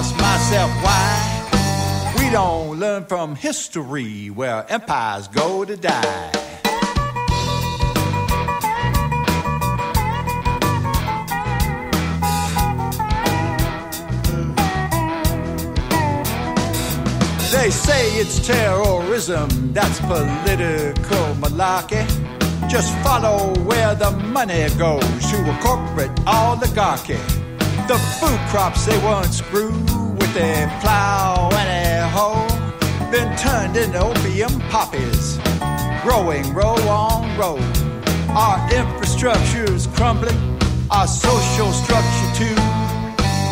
ask myself why we don't learn from history where empires go to die. They say it's terrorism, that's political malarkey. Just follow where the money goes to a corporate oligarchy. The food crops they once grew with their plow and their hoe been turned into opium poppies, growing row on row. Our infrastructure's crumbling, our social structure too.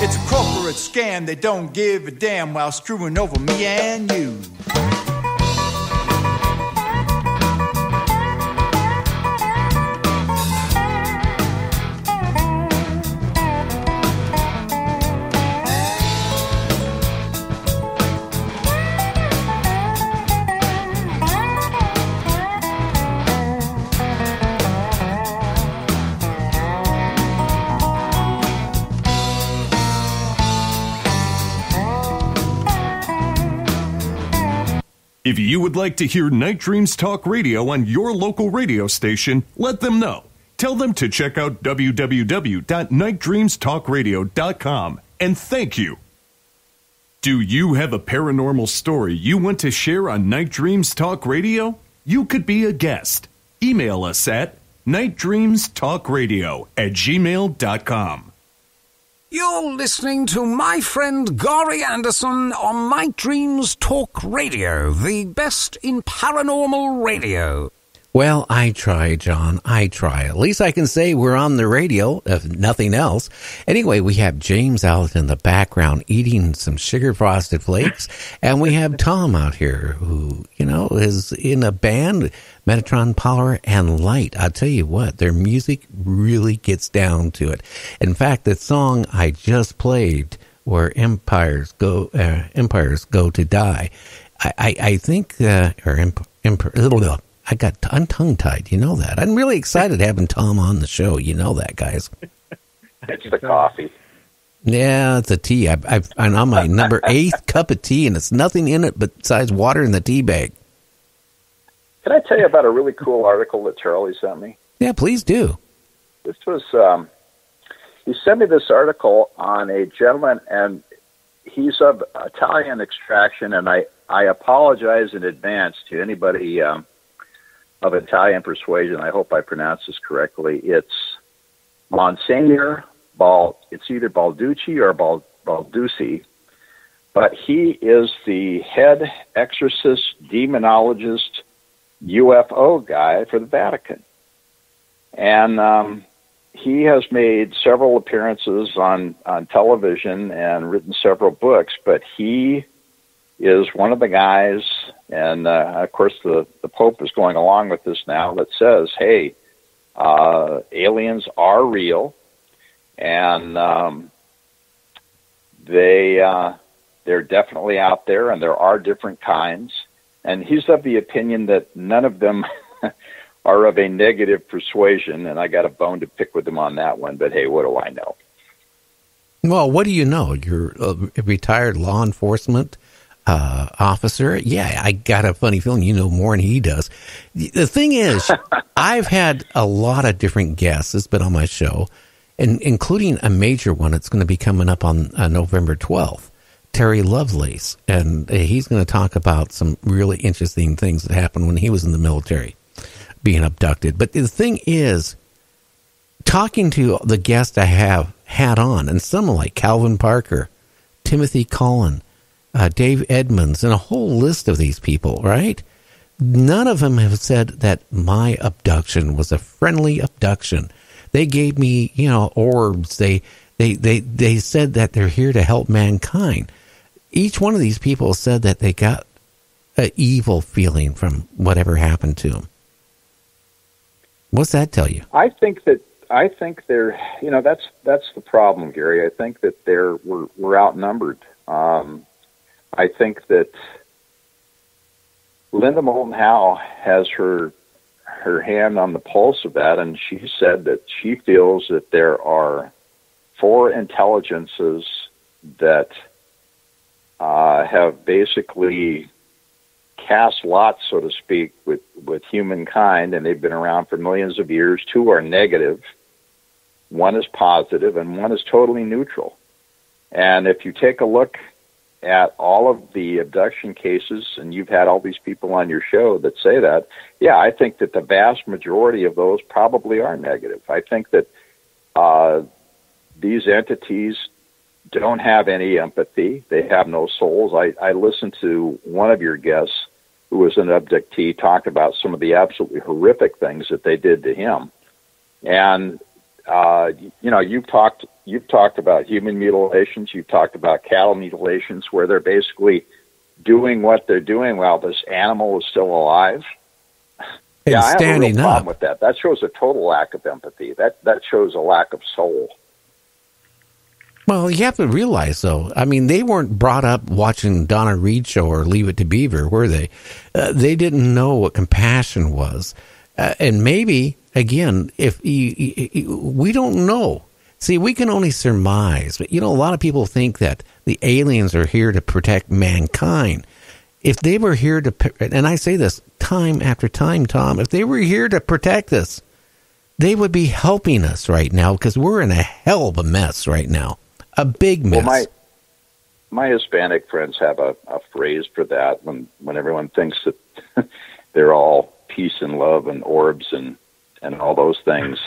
It's a corporate scam, they don't give a damn while screwing over me and you. If you would like to hear Night Dreams Talk Radio on your local radio station, let them know. Tell them to check out www.nightdreamstalkradio.com, and thank you. Do you have a paranormal story you want to share on Night Dreams Talk Radio? You could be a guest. Email us at nightdreamstalkradio@gmail.com. You're listening to my friend Gary Anderson on Night Dreams Talk Radio, the best in paranormal radio. Well, I try, John. I try. At least I can say we're on the radio, if nothing else. Anyway, we have James out in the background eating some sugar-frosted flakes, and we have Tom out here who, is in a band, Metatron, Power, and Light. I'll tell you what, their music really gets down to it. In fact, the song I just played, where empires go to die, I think, I'm tongue-tied, you know that. I'm really excited having Tom on the show, you know that, guys. It's the coffee. Yeah, it's a tea. I'm on my number 8th cup of tea, and it's nothing in it besides water in the tea bag. Can I tell you about a really cool article that Charlie sent me? Yeah, please do. This was, he sent me this article on a gentleman, and he's of Italian extraction, and I apologize in advance to anybody of Italian persuasion. I hope I pronounce this correctly. It's Monsignor it's either Balducci or Balducci, but he is the head exorcist, demonologist, UFO guy for the Vatican. And he has made several appearances on television and written several books, but he is one of the guys, and of course the Pope is going along with this now, that says, hey, aliens are real, and they're definitely out there, and there are different kinds. And he's of the opinion that none of them are of a negative persuasion, and I got a bone to pick with him on that one, but hey, what do I know? Well, what do you know? You're a retired law enforcement officer. Yeah, I got a funny feeling you know more than he does. The thing is, I've had a lot of different guests that's been on my show, and including a major one that's going to be coming up on November 12th, Terry Lovelace, and he's going to talk about some really interesting things that happened when he was in the military, being abducted. But the thing is, talking to the guests I have had on, and some like Calvin Parker, Timothy Cullen, Dave Edmonds, and a whole list of these people, right? None of them have said that my abduction was a friendly abduction. They gave me, orbs. They said that they're here to help mankind. Each one of these people said that they got an evil feeling from whatever happened to them. What's that tell you? I think they're, that's the problem, Gary. I think that we're outnumbered. I think that Linda Moulton Howe has her hand on the pulse of that, and she said that she feels that there are 4 intelligences that have basically cast lots, so to speak, with humankind, and they've been around for millions of years. 2 are negative, 1 is positive, and 1 is totally neutral. And if you take a look at all of the abduction cases, and you've had all these people on your show that say that, yeah, I think that the vast majority of those probably are negative. I think that these entities don't have any empathy. They have no souls. I listened to one of your guests who was an abductee talk about some of the absolutely horrific things that they did to him. And, you've talked about human mutilations. You've talked about cattle mutilations where they're basically doing what they're doing while this animal is still alive. And yeah, I have a real problem up with that. That shows a total lack of empathy. That shows a lack of soul. Well, you have to realize, though, I mean, they weren't brought up watching Donna Reed show or Leave It to Beaver, were they? They didn't know what compassion was. And maybe, again, if we don't know. See, we can only surmise. But, a lot of people think that the aliens are here to protect mankind. If they were here to, and I say this time after time, Tom, if they were here to protect us, they would be helping us right now because we're in a hell of a mess right now. A big mess. Well, my Hispanic friends have a phrase for that when everyone thinks that they're all peace and love and orbs and all those things.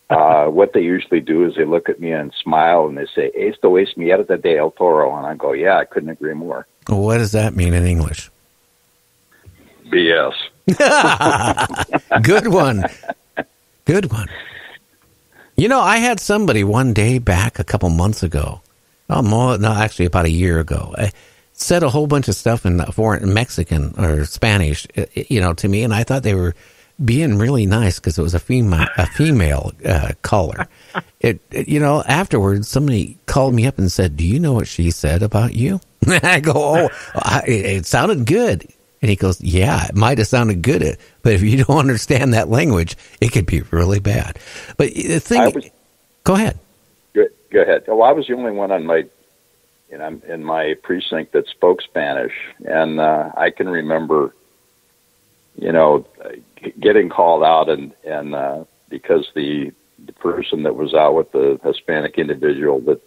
What they usually do is they look at me and smile and they say, "Esto es mierda de el toro," and I go, "Yeah, I couldn't agree more." Well, what does that mean in English? BS. Good one. Good one. I had somebody one day back a couple months ago, actually about a year ago, said a whole bunch of stuff in foreign Mexican or Spanish, to me, and I thought they were being really nice because it was a female caller. Afterwards, somebody called me up and said, "Do you know what she said about you?" I go, it sounded good. And he goes, "Yeah, it might have sounded good, but if you don't understand that language, it could be really bad." But the thing, go ahead. Go ahead. Well, I was the only one on in my precinct that spoke Spanish, and I can remember, getting called out, and because the person that was out with the Hispanic individual that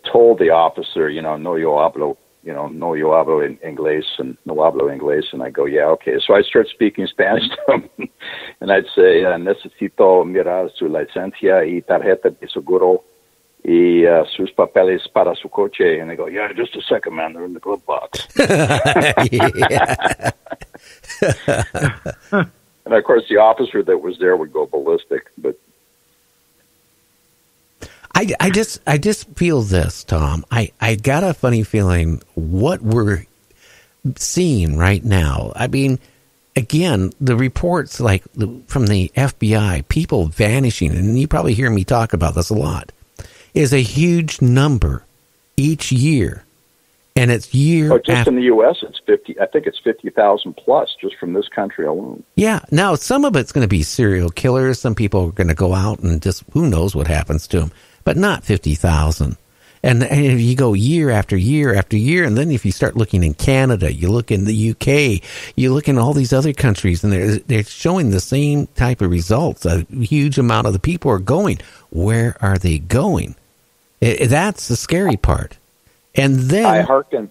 told the officer, no yo hablo. No yo hablo inglés and no hablo inglés. And I go, yeah, okay. So I start speaking Spanish to him. And I'd say, necesito mirar su licencia y tarjeta de seguro y sus papeles para su coche. And they go, yeah, just a second, man. They're in the glove box. And, of course, the officer that was there would go ballistic. But I just feel this, Tom. I got a funny feeling what we're seeing right now. I mean, again, the reports like from the FBI, people vanishing, and you probably hear me talk about this a lot, is a huge number each year. And it's in the U.S., it's 50. I think it's 50,000 plus just from this country alone. Yeah. Now, some of it's going to be serial killers. Some people are going to go out and just who knows what happens to them. But not 50,000. And if you go year after year after year, and then if you start looking in Canada, you look in the UK, you look in all these other countries, and they're showing the same type of results. A huge amount of the people are going. Where are they going? That's the scary part. And then I hearken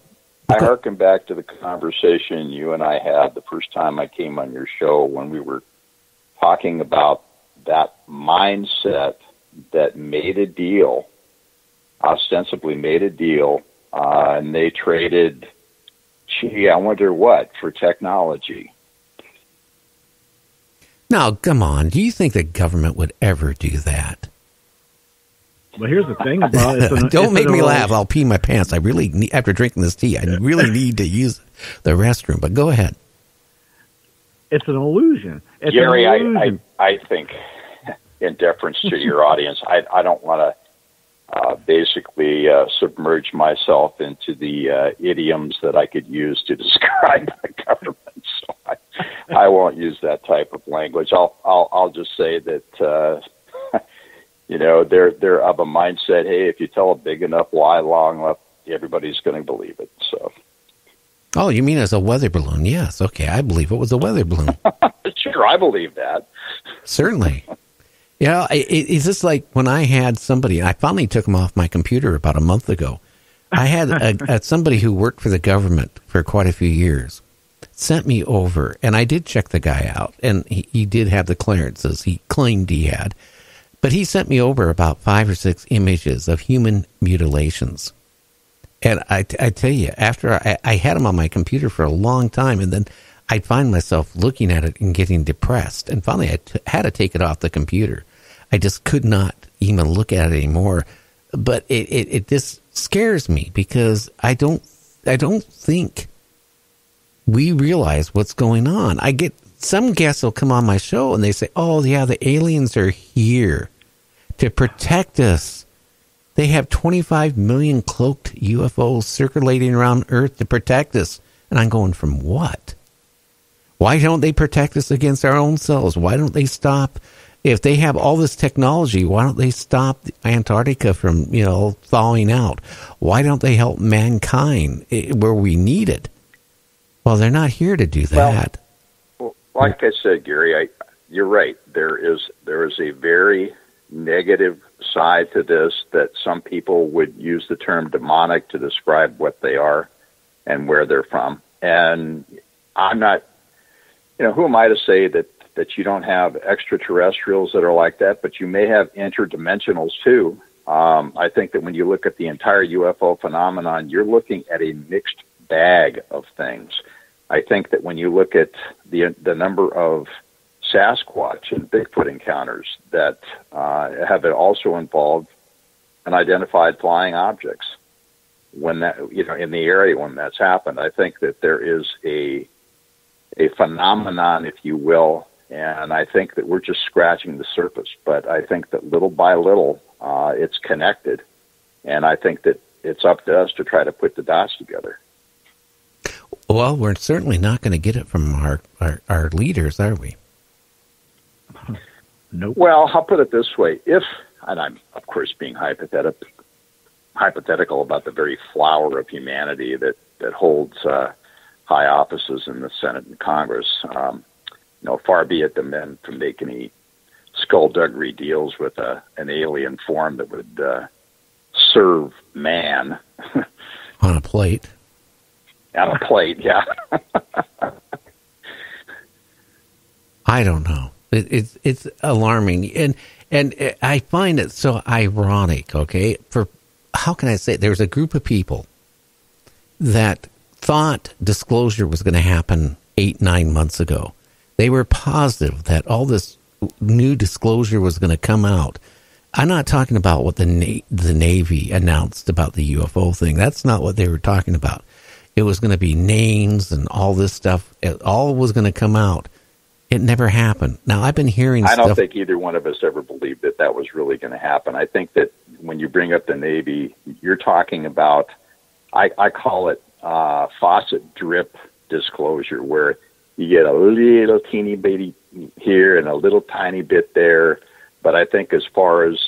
back to the conversation you and I had the first time I came on your show when we were talking about that mindset that made a deal, ostensibly made a deal, and they traded, I wonder what, for technology. Now, come on. Do you think the government would ever do that? Well, here's the thing about it. Don't make me laugh. I'll pee my pants. I really need, after drinking this tea, I really need to use the restroom. But go ahead. It's an illusion. Gary, I think, in deference to your audience, I don't want to basically submerge myself into the idioms that I could use to describe the government. So I won't use that type of language. I'll just say that they're of a mindset. Hey, if you tell a big enough lie long enough everybody's going to believe it. So. Oh, you mean as a weather balloon? Yes. Okay, I believe it was a weather balloon. Sure, I believe that. Certainly. Yeah, it's just like when I had somebody, I finally took them off my computer about a month ago. I had somebody who worked for the government for quite a few years, sent me over, and I did check the guy out, and he did have the clearances he claimed he had. But he sent me over about 5 or 6 images of human mutilations. And I tell you, after I had them on my computer for a long time, and then I'd find myself looking at it and getting depressed. And finally, I had to take it off the computer. I just could not even look at it anymore. But it just scares me because I don't think we realize what's going on. I get some guests will come on my show and they say, "Oh yeah, the aliens are here to protect us. They have 25 million cloaked UFOs circulating around Earth to protect us." And I'm going, from what? Why don't they protect us against our own selves? Why don't they stop? If they have all this technology, why don't they stop Antarctica from, thawing out? Why don't they help mankind where we need it? Well, they're not here to do that. Well, like I said, Gary, you're right. There is a very negative side to this that some people would use the term demonic to describe what they are and where they're from. And I'm not, who am I to say that you don't have extraterrestrials that are like that, but you may have interdimensionals too. I think that when you look at the entire UFO phenomenon, you're looking at a mixed bag of things. I think that when you look at the number of Sasquatch and Bigfoot encounters that have also involved unidentified flying objects, when that in the area when that's happened, I think that there is a phenomenon, if you will, and I think that we're just scratching the surface. But I think that little by little, it's connected, and I think that it's up to us to try to put the dots together. Well, we're certainly not going to get it from our leaders, are we? Nope. Well, I'll put it this way. And I'm, of course, being hypothetical about the very flower of humanity that holds high offices in the Senate and Congress. Far be it the men to make any skullduggery deals with an alien form that would serve man. On a plate. On a plate, yeah. I don't know. It's alarming, and I find it so ironic. Okay, how can I say it? There's a group of people that thought disclosure was going to happen 8-9 months ago. They were positive that all this new disclosure was going to come out. I'm not talking about what the Navy announced about the UFO thing. That's not what they were talking about. It was going to be names and all this stuff. It all was going to come out. It never happened. Now, I've been hearing stuff. I don't stuff. think either one of us ever believed that was really going to happen. I think that when you bring up the Navy, you're talking about, I call it faucet drip disclosure, where you get a little teeny bitty here and a little tiny bit there. But I think as far as,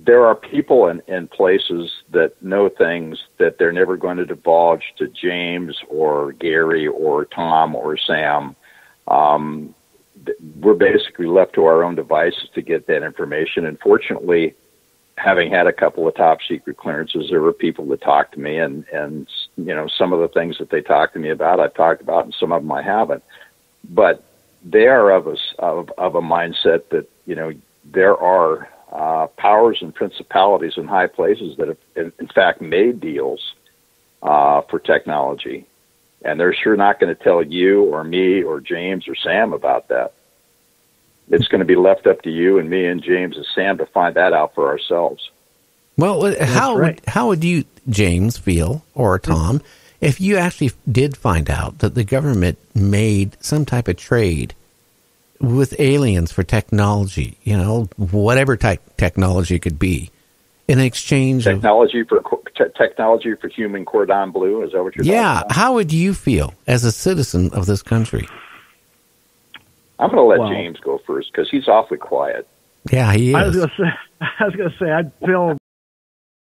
there are people in places that know things that they're never going to divulge to James or Gary or Tom or Sam. We're basically left to our own devices to get that information. And fortunately, having had a couple of top secret clearances, there were people that talked to me, and some of the things that they talked to me about, I've talked about, and some of them I haven't. But they are of a mindset that, there are powers and principalities in high places that have, in fact, made deals for technology. And they're sure not going to tell you or me or James or Sam about that. It's going to be left up to you and me and James and Sam to find that out for ourselves. Well, how would you, James, feel, or Tom, if you actually did find out that the government made some type of trade with aliens for technology, whatever type technology it could be, in exchange technology for human cordon bleu? Is that what you're talking about? How would you feel as a citizen of this country? I'm going to let James go first because he's awfully quiet. Yeah, he is. I was going to say, I'd feel